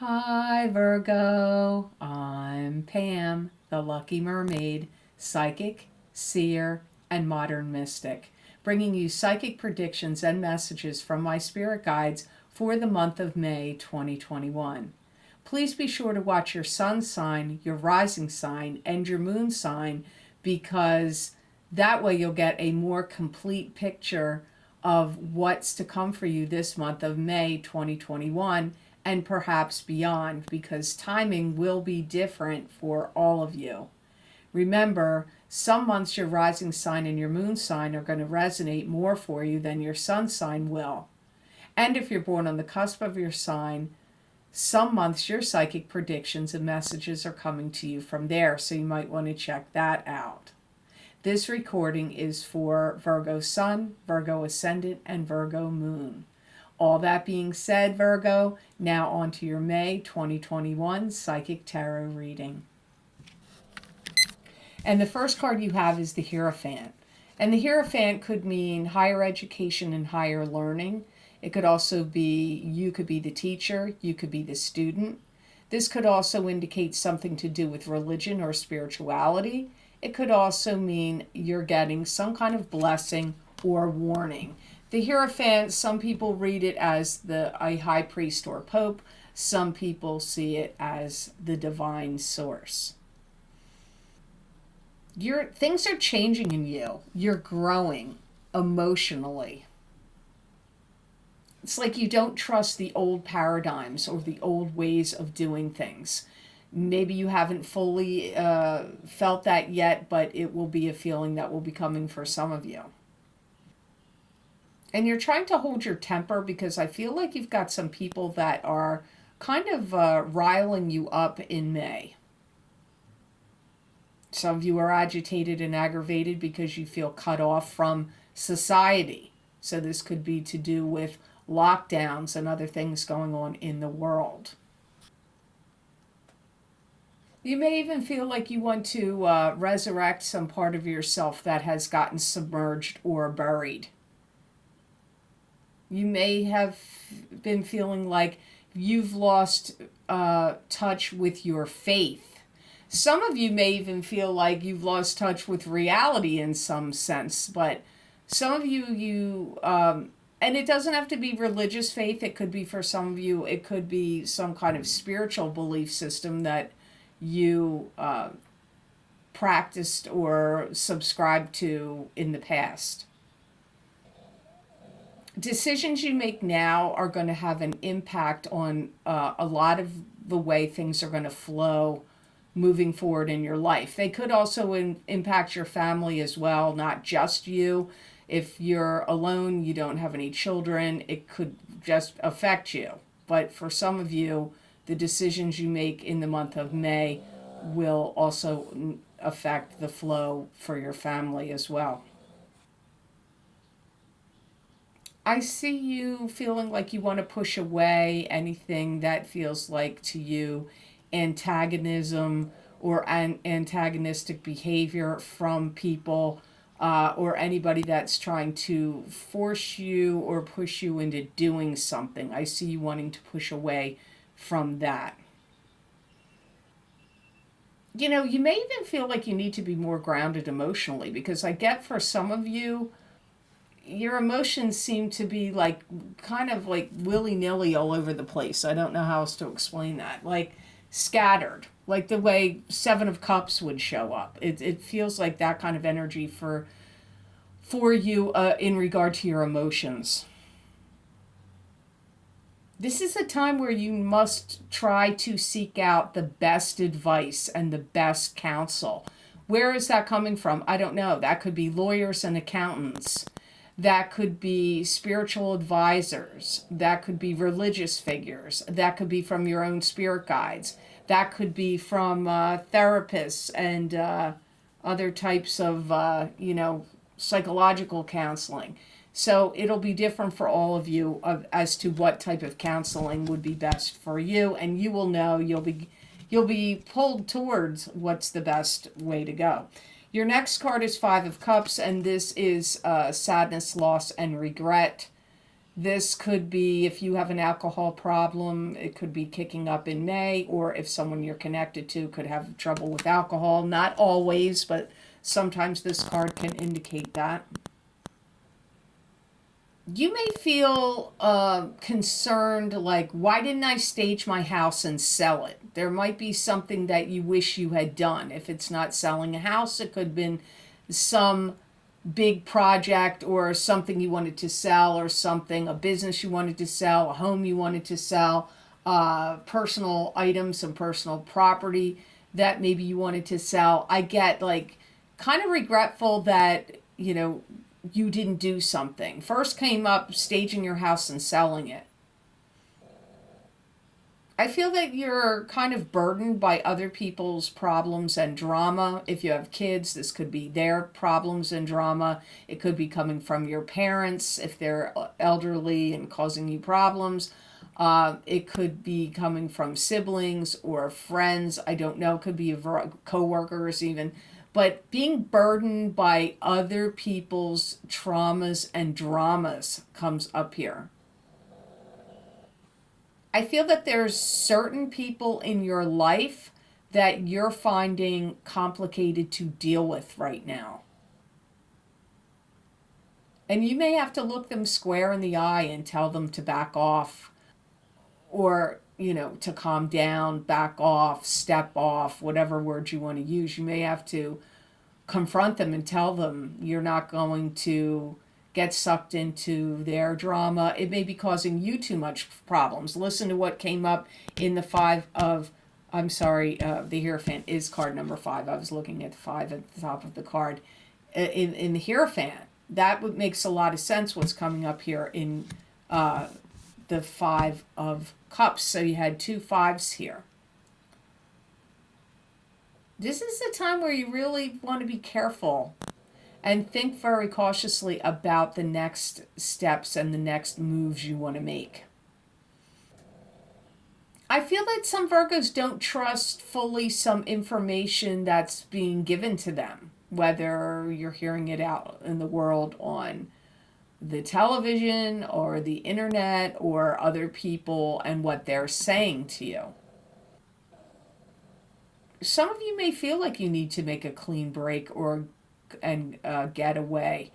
Hi Virgo, I'm Pam, the Lucky Mermaid, psychic, seer, and modern mystic, bringing you psychic predictions and messages from my spirit guides for the month of May 2021. Please be sure to watch your sun sign, your rising sign, and your moon sign because that way you'll get a more complete picture of what's to come for you this month of May 2021 and perhaps beyond, because timing will be different for all of you. Remember, some months your rising sign and your moon sign are going to resonate more for you than your sun sign will. And if you're born on the cusp of your sign, some months your psychic predictions and messages are coming to you from there, so you might want to check that out. This recording is for Virgo Sun, Virgo Ascendant, and Virgo Moon. All that being said, Virgo, now on to your May 2021 Psychic Tarot reading. And the first card you have is the Hierophant. And the Hierophant could mean higher education and higher learning. It could also be, you could be the teacher, you could be the student. This could also indicate something to do with religion or spirituality. It could also mean you're getting some kind of blessing or warning. The Hierophant, some people read it as a high priest or pope. Some people see it as the divine source. Things are changing in you. You're growing emotionally. It's like you don't trust the old paradigms or the old ways of doing things. Maybe you haven't fully felt that yet, but it will be a feeling that will be coming for some of you. And you're trying to hold your temper because I feel like you've got some people that are kind of riling you up in May. Some of you are agitated and aggravated because you feel cut off from society. So this could be to do with lockdowns and other things going on in the world. You may even feel like you want to resurrect some part of yourself that has gotten submerged or buried. You may have been feeling like you've lost touch with your faith. Some of you may even feel like you've lost touch with reality in some sense, but some of you, and it doesn't have to be religious faith. It could be, for some of you, it could be some kind of spiritual belief system that you practiced or subscribed to in the past. Decisions you make now are going to have an impact on a lot of the way things are going to flow moving forward in your life. They could also impact your family as well, not just you. If you're alone, you don't have any children, it could just affect you. But for some of you, the decisions you make in the month of May will also affect the flow for your family as well. I see you feeling like you want to push away anything that feels like to you antagonism or antagonistic behavior from people or anybody that's trying to force you or push you into doing something. I see you wanting to push away from that. You know, you may even feel like you need to be more grounded emotionally, because I get for some of you, your emotions seem to be like kind of like willy-nilly all over the place. I don't know how else to explain that. Like scattered, like the way Seven of Cups would show up. It feels like that kind of energy for you in regard to your emotions. This is a time where you must try to seek out the best advice and the best counsel. Where is that coming from? I don't know. That could be lawyers and accountants. That could be spiritual advisors. That could be religious figures. That could be from your own spirit guides. That could be from therapists and other types of, psychological counseling. So it'll be different for all of you as to what type of counseling would be best for you, and you will know, you'll be pulled towards what's the best way to go. Your next card is Five of Cups, and this is sadness, loss, and regret. This could be if you have an alcohol problem, it could be kicking up in May, or if someone you're connected to could have trouble with alcohol. Not always, but sometimes this card can indicate that. You may feel concerned, like, why didn't I stage my house and sell it? There might be something that you wish you had done. If it's not selling a house, it could have been some big project or something you wanted to sell, or something, a business you wanted to sell, a home you wanted to sell, personal items, some personal property that maybe you wanted to sell. I get like kind of regretful that, you didn't do something. First came up staging your house and selling it. I feel that you're kind of burdened by other people's problems and drama. If you have kids, this could be their problems and drama. It could be coming from your parents if they're elderly and causing you problems. It could be coming from siblings or friends. I don't know. It could be co-workers even. But being burdened by other people's traumas and dramas comes up here. I feel that there's certain people in your life that you're finding complicated to deal with right now. And you may have to look them square in the eye and tell them to back off, or, to calm down, back off, step off, whatever word you want to use. You may have to confront them and tell them you're not going to get sucked into their drama. It may be causing you too much problems. Listen to what came up in the the Hierophant is card number 5. I was looking at the 5 at the top of the card. In the Hierophant, that makes a lot of sense what's coming up here in the 5 of Cups. So you had 2 5s here. This is the time where you really want to be careful and think very cautiously about the next steps and the next moves you want to make. I feel that some Virgos don't trust fully some information that's being given to them, whether you're hearing it out in the world on the television or the internet or other people and what they're saying to you. Some of you may feel like you need to make a clean break and get away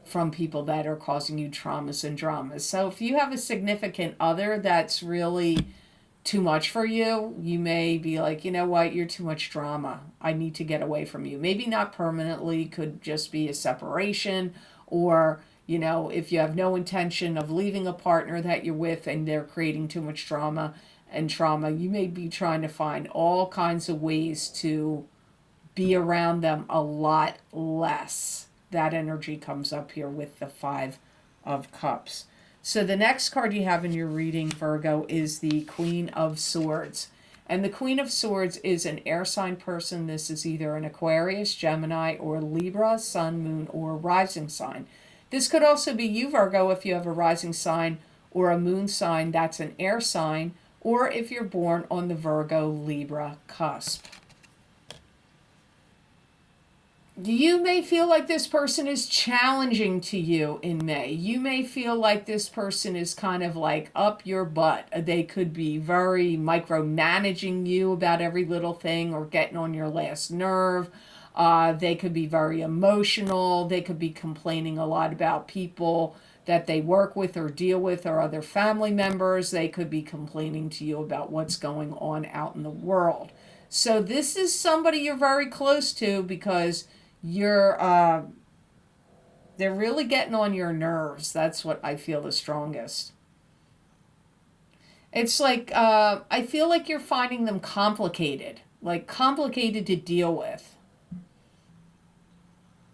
from people that are causing you traumas and dramas. So if you have a significant other that's really too much for you, you may be like, you know what, you're too much drama. I need to get away from you. Maybe not permanently, could just be a separation, or, if you have no intention of leaving a partner that you're with and they're creating too much drama and trauma, you may be trying to find all kinds of ways to be around them a lot less. That energy comes up here with the 5 of Cups. So the next card you have in your reading, Virgo, is the Queen of Swords. And the Queen of Swords is an air sign person. This is either an Aquarius, Gemini, or Libra, Sun, Moon, or Rising sign. This could also be you, Virgo, if you have a rising sign or a moon sign that's an air sign, or if you're born on the Virgo-Libra cusp. You may feel like this person is challenging to you in May. You may feel like this person is kind of like up your butt. They could be very micromanaging you about every little thing or getting on your last nerve. They could be very emotional. They could be complaining a lot about people that they work with or deal with or other family members. They could be complaining to you about what's going on out in the world. So this is somebody you're very close to because they're really getting on your nerves. That's what I feel the strongest. It's like, I feel like you're finding them complicated to deal with.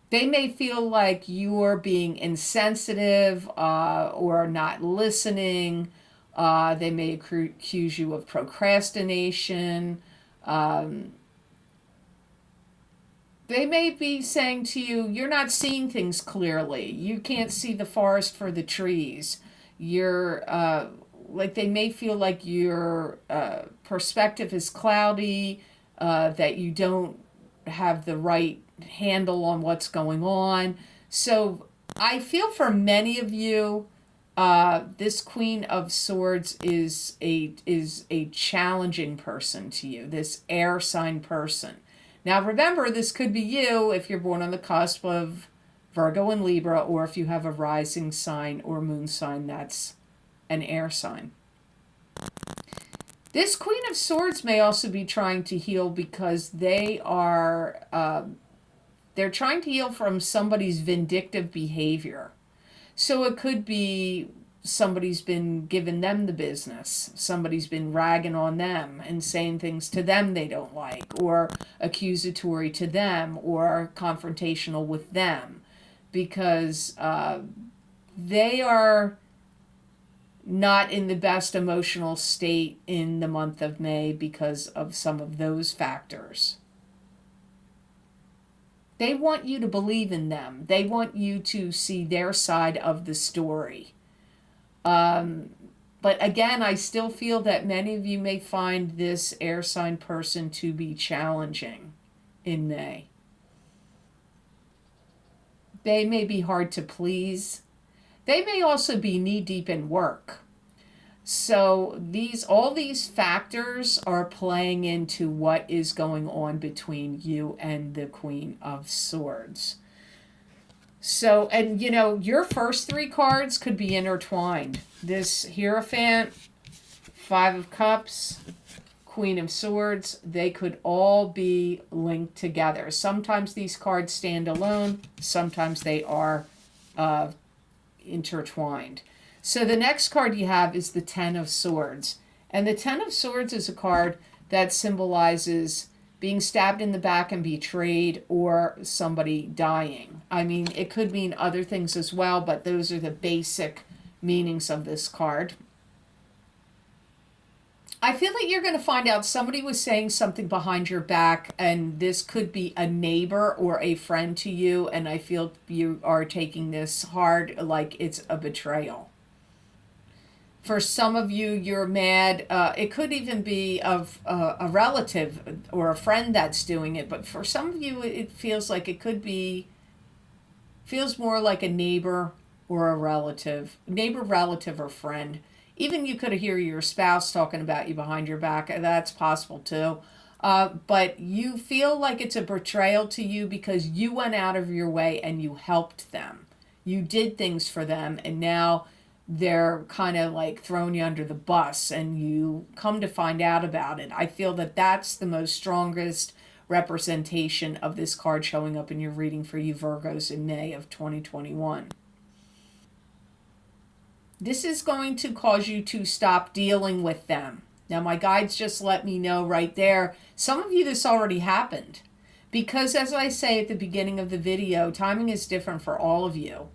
They may feel like you're being insensitive or not listening. They may accuse you of procrastination. They may be saying to you, you're not seeing things clearly. You can't see the forest for the trees. You're they may feel like your perspective is cloudy, that you don't have the right handle on what's going on. So I feel for many of you, This Queen of Swords is a challenging person to you, this air sign person. Now remember, this could be you if you're born on the cusp of Virgo and Libra, or if you have a rising sign or moon sign that's an air sign. This Queen of Swords may also be trying to heal because they're trying to heal from somebody's vindictive behavior. So it could be somebody's been giving them the business. Somebody's been ragging on them and saying things to them they don't like, or accusatory to them, or confrontational with them, because they are not in the best emotional state in the month of May because of some of those factors. They want you to believe in them. They want you to see their side of the story. But again, I still feel that many of you may find this air sign person to be challenging in May. They may be hard to please. They may also be knee-deep in work. So all these factors are playing into what is going on between you and the Queen of Swords. So, and you know, your first three cards could be intertwined. This Hierophant, Five of Cups, Queen of Swords, they could all be linked together. Sometimes these cards stand alone, sometimes they are intertwined. So the next card you have is the Ten of Swords. And the Ten of Swords is a card that symbolizes being stabbed in the back and betrayed, or somebody dying. I mean, it could mean other things as well, but those are the basic meanings of this card. I feel that you're going to find out somebody was saying something behind your back, and this could be a neighbor or a friend to you, and I feel you are taking this hard, like it's a betrayal. For some of you, you're mad. It could even be of a relative or a friend that's doing it. But for some of you, it feels like it could be, feels more like a neighbor or a relative. Neighbor, relative, or friend. Even you could hear your spouse talking about you behind your back. That's possible too. But you feel like it's a betrayal to you because you went out of your way and you helped them. You did things for them, and now they're kind of like throwing you under the bus, and you come to find out about it. I feel that that's the most strongest representation of this card showing up in your reading for you Virgos in May of 2021. This is going to cause you to stop dealing with them. Now, my guides just let me know right there, some of you this already happened. Because as I say at the beginning of the video, timing is different for all of you.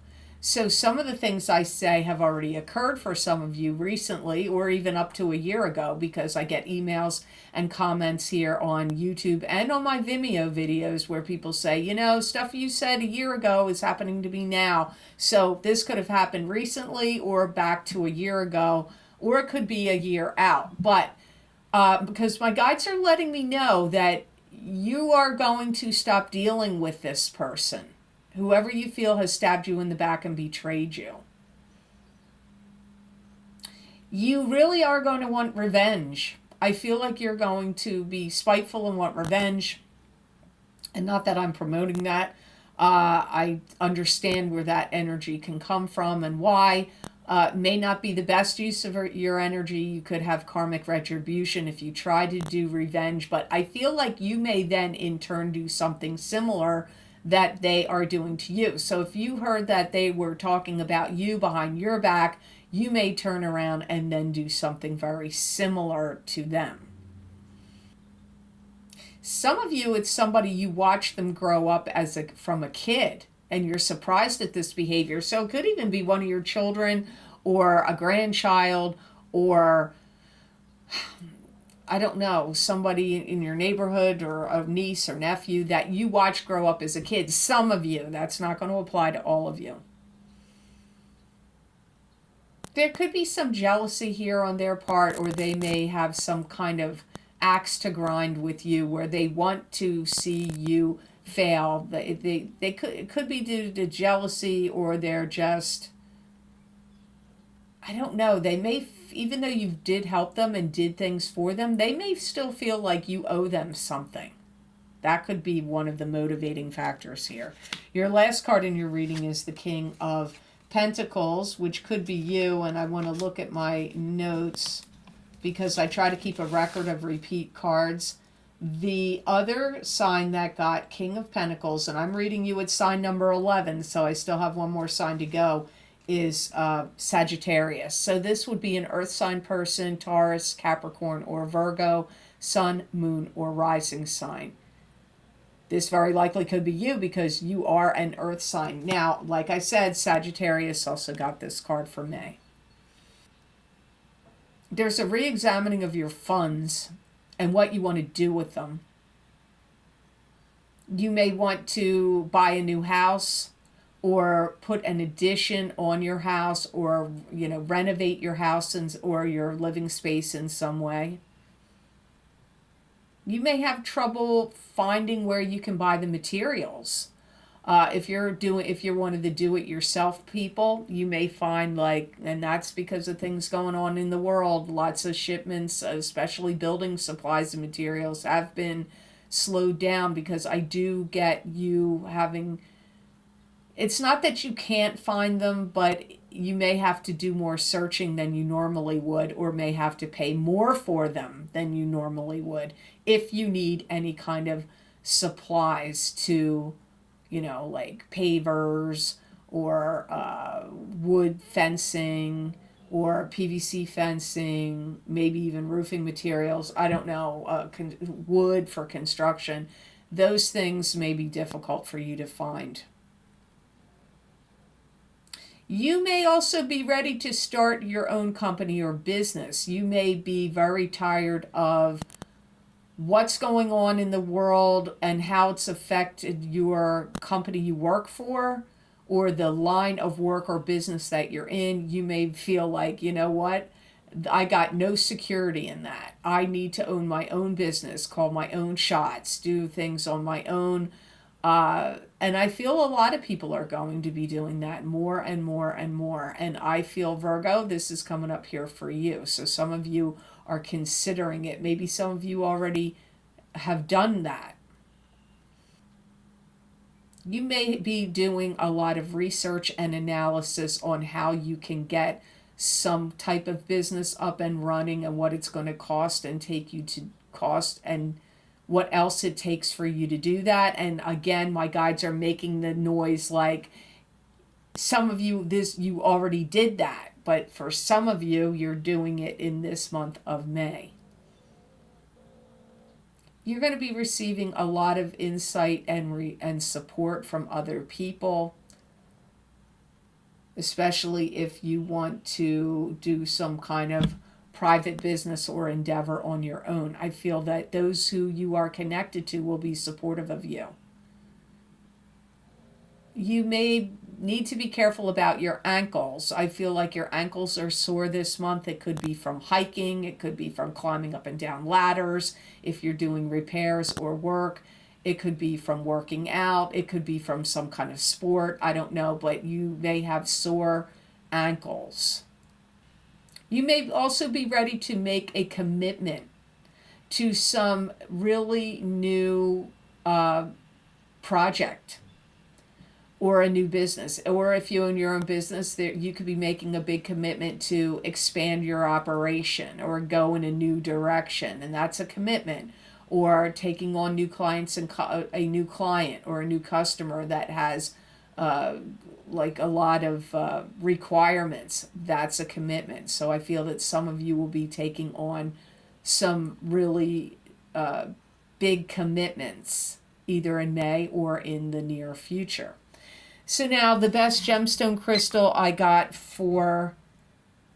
So some of the things I say have already occurred for some of you recently, or even up to a year ago, because I get emails and comments here on YouTube and on my Vimeo videos where people say, you know, stuff you said a year ago is happening to me now. So this could have happened recently or back to a year ago, or it could be a year out. But because my guides are letting me know that you are going to stop dealing with this person. Whoever you feel has stabbed you in the back and betrayed you. You really are going to want revenge. I feel like you're going to be spiteful and want revenge. And not that I'm promoting that. I understand where that energy can come from and why. May not be the best use of your energy. You could have karmic retribution if you try to do revenge. But I feel like you may then in turn do something similar that they are doing to you. So if you heard that they were talking about you behind your back, you may turn around and then do something very similar to them. Some of you, it's somebody you watch them grow up from a kid, and you're surprised at this behavior. So it could even be one of your children or a grandchild, or I don't know, somebody in your neighborhood or a niece or nephew that you watch grow up as a kid. Some of you, that's not going to apply to all of you. There could be some jealousy here on their part, or they may have some kind of axe to grind with you where they want to see you fail. It could, it could be due to jealousy, or they're just, I don't know, they may, even though you did help them and did things for them, they may still feel like you owe them something. That could be one of the motivating factors here. Your last card in your reading is the King of Pentacles, which could be you, and I want to look at my notes because I try to keep a record of repeat cards. The other sign that got King of Pentacles, and I'm reading you at sign number 11, so I still have one more sign to go, is Sagittarius. So this would be an earth sign person, Taurus, Capricorn, or Virgo, sun, moon, or rising sign. This very likely could be you because you are an earth sign. Now, like I said, Sagittarius also got this card for May. There's a re-examining of your funds and what you want to do with them. You may want to buy a new house or put an addition on your house, or renovate your house or your living space in some way. You may have trouble finding where you can buy the materials. If you're one of the do-it-yourself people, you may find and that's because of things going on in the world. Lots of shipments, especially building supplies and materials, have been slowed down because I do get you having. It's not that you can't find them, but you may have to do more searching than you normally would, or may have to pay more for them than you normally would if you need any kind of supplies to, like pavers or wood fencing or PVC fencing, maybe even roofing materials. I don't know, wood for construction. Those things may be difficult for you to find. You may also be ready to start your own company or business. You may be very tired of what's going on in the world and how it's affected your company you work for or the line of work or business that you're in. You may feel like, you know what? I got no security in that. I need to own my own business, call my own shots, do things on my own. And I feel a lot of people are going to be doing that more and more and more. And I feel, Virgo, this is coming up here for you. So some of you are considering it. Maybe some of you already have done that. You may be doing a lot of research and analysis on how you can get some type of business up and running and what it's going to cost and take you to cost and what else it takes for you to do that. And again, my guides are making the noise like some of you, you already did that, but for some of you, you're doing it in this month of May. You're going to be receiving a lot of insight and support from other people, especially if you want to do some kind of private business or endeavor on your own. I feel that those who you are connected to will be supportive of you. You may need to be careful about your ankles. I feel like your ankles are sore this month. It could be from hiking. It could be from climbing up and down ladders if you're doing repairs or work. It could be from working out. It could be from some kind of sport. I don't know, but you may have sore ankles. You may also be ready to make a commitment to some really new project or a new business. Or if you own your own business, you could be making a big commitment to expand your operation or go in a new direction, and that's a commitment. Or taking on new clients and a new client or a new customer that has like a lot of requirements. That's a commitment. So I feel that some of you will be taking on some really big commitments either in May or in the near future. So now the best gemstone crystal I got for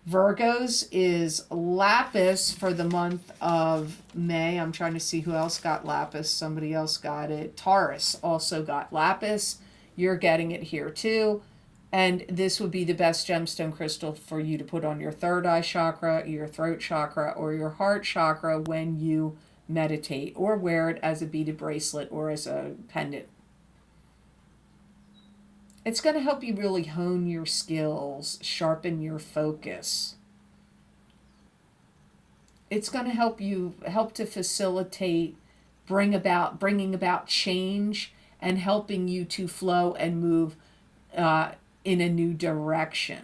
Virgos is lapis for the month of May. I'm trying to see who else got lapis. Somebody else got it. Taurus also got lapis. You're getting it here too. And this would be the best gemstone crystal for you to put on your third eye chakra, your throat chakra, or your heart chakra when you meditate, or wear it as a beaded bracelet or as a pendant. It's going to help you really hone your skills, sharpen your focus. It's going to help to facilitate, bringing about change and helping you to flow and move in a new direction.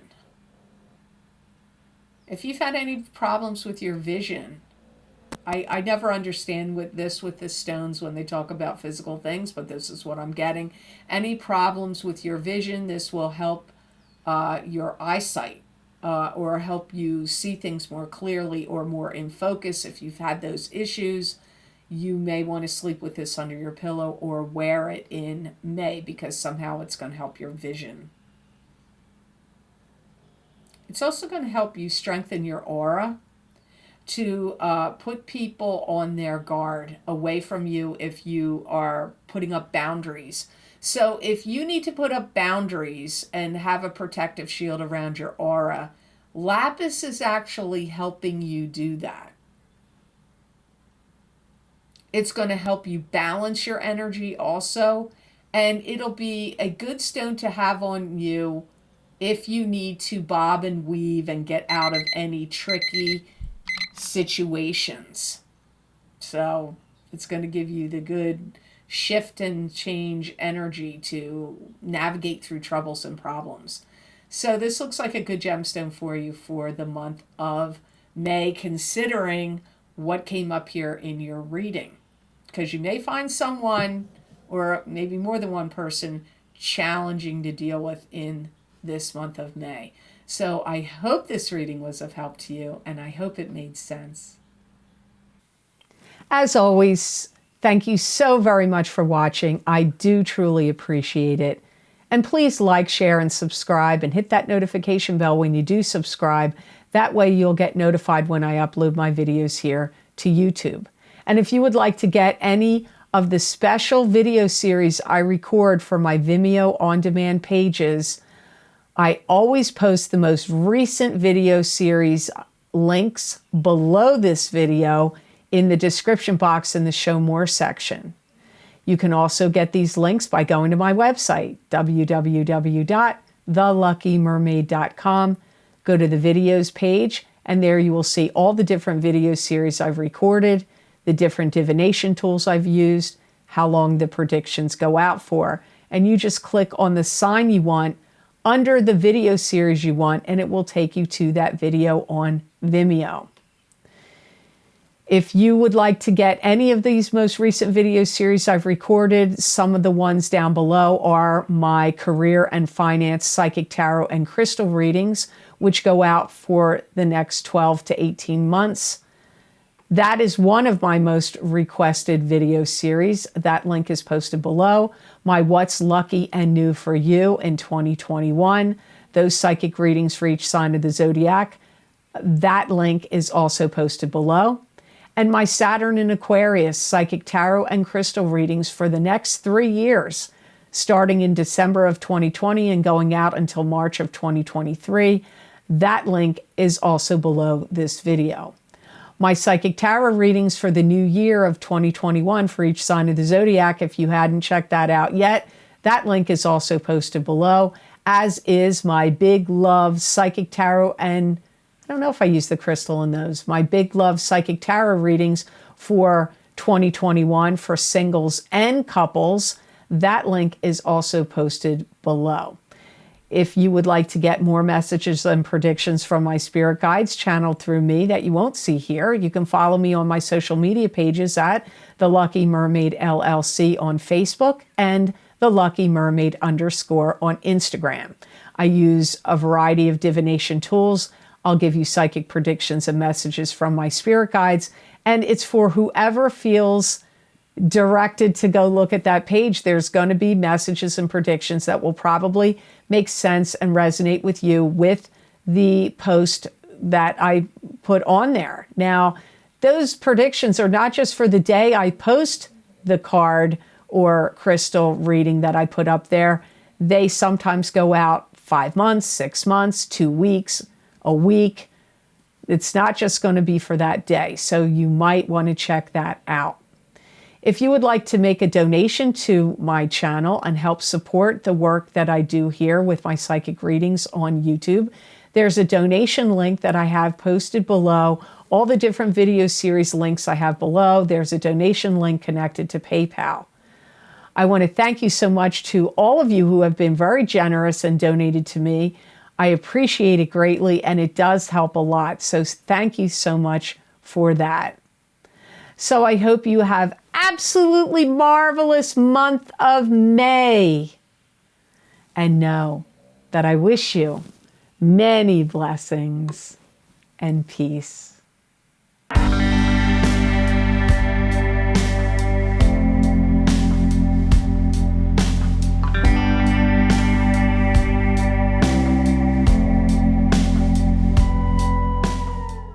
If you've had any problems with your vision, I never understand with the stones when they talk about physical things, but this is what I'm getting. Any problems with your vision, this will help your eyesight or help you see things more clearly or more in focus. If you've had those issues, you may want to sleep with this under your pillow or wear it in May because somehow it's going to help your vision. It's also going to help you strengthen your aura to put people on their guard away from you if you are putting up boundaries. So if you need to put up boundaries and have a protective shield around your aura, lapis is actually helping you do that. It's going to help you balance your energy also, and it'll be a good stone to have on you if you need to bob and weave and get out of any tricky situations. So it's going to give you the good shift and change energy to navigate through troublesome problems. So this looks like a good gemstone for you for the month of May, considering what came up here in your reading. Because you may find someone, or maybe more than one person, challenging to deal with in this month of May. So I hope this reading was of help to you, and I hope it made sense. As always, thank you so very much for watching. I do truly appreciate it. And please like, share, and subscribe, and hit that notification bell when you do subscribe. That way you'll get notified when I upload my videos here to YouTube. And if you would like to get any of the special video series I record for my Vimeo on-demand pages, I always post the most recent video series links below this video in the description box in the Show More section. You can also get these links by going to my website, www.theluckymermaid.com. Go to the videos page, and there you will see all the different video series I've recorded, the different divination tools I've used, how long the predictions go out for. And you just click on the sign you want under the video series you want, and it will take you to that video on Vimeo. If you would like to get any of these most recent video series I've recorded, some of the ones down below are my career and finance, psychic tarot, and crystal readings, which go out for the next 12 to 18 months. That is one of my most requested video series. That link is posted below. My What's Lucky and New for You in 2021. Those psychic readings for each sign of the zodiac. That link is also posted below. And my Saturn and Aquarius psychic tarot and crystal readings for the next 3 years, starting in December of 2020 and going out until March of 2023. That link is also below this video. My psychic tarot readings for the new year of 2021 for each sign of the zodiac, if you hadn't checked that out yet, that link is also posted below, as is my Big Love psychic tarot, and I don't know if I use the crystal in those, my Big Love psychic tarot readings for 2021 for singles and couples. That link is also posted below. If you would like to get more messages and predictions from my spirit guides channeled through me that you won't see here, you can follow me on my social media pages at The Lucky Mermaid LLC on Facebook and The Lucky Mermaid _ on Instagram. I use a variety of divination tools. I'll give you psychic predictions and messages from my spirit guides, and it's for whoever feels directed to go look at that page. There's going to be messages and predictions that will probably make sense and resonate with you with the post that I put on there. Now, those predictions are not just for the day I post the card or crystal reading that I put up there. They sometimes go out 5 months, 6 months, 2 weeks, a week. It's not just going to be for that day. So you might want to check that out. If you would like to make a donation to my channel and help support the work that I do here with my psychic readings on YouTube, there's a donation link that I have posted below. All the different video series links I have below. There's a donation link connected to PayPal. I want to thank you so much to all of you who have been very generous and donated to me. I appreciate it greatly, and it does help a lot. So thank you so much for that. So I hope you have absolutely marvelous month of May. And know that I wish you many blessings and peace.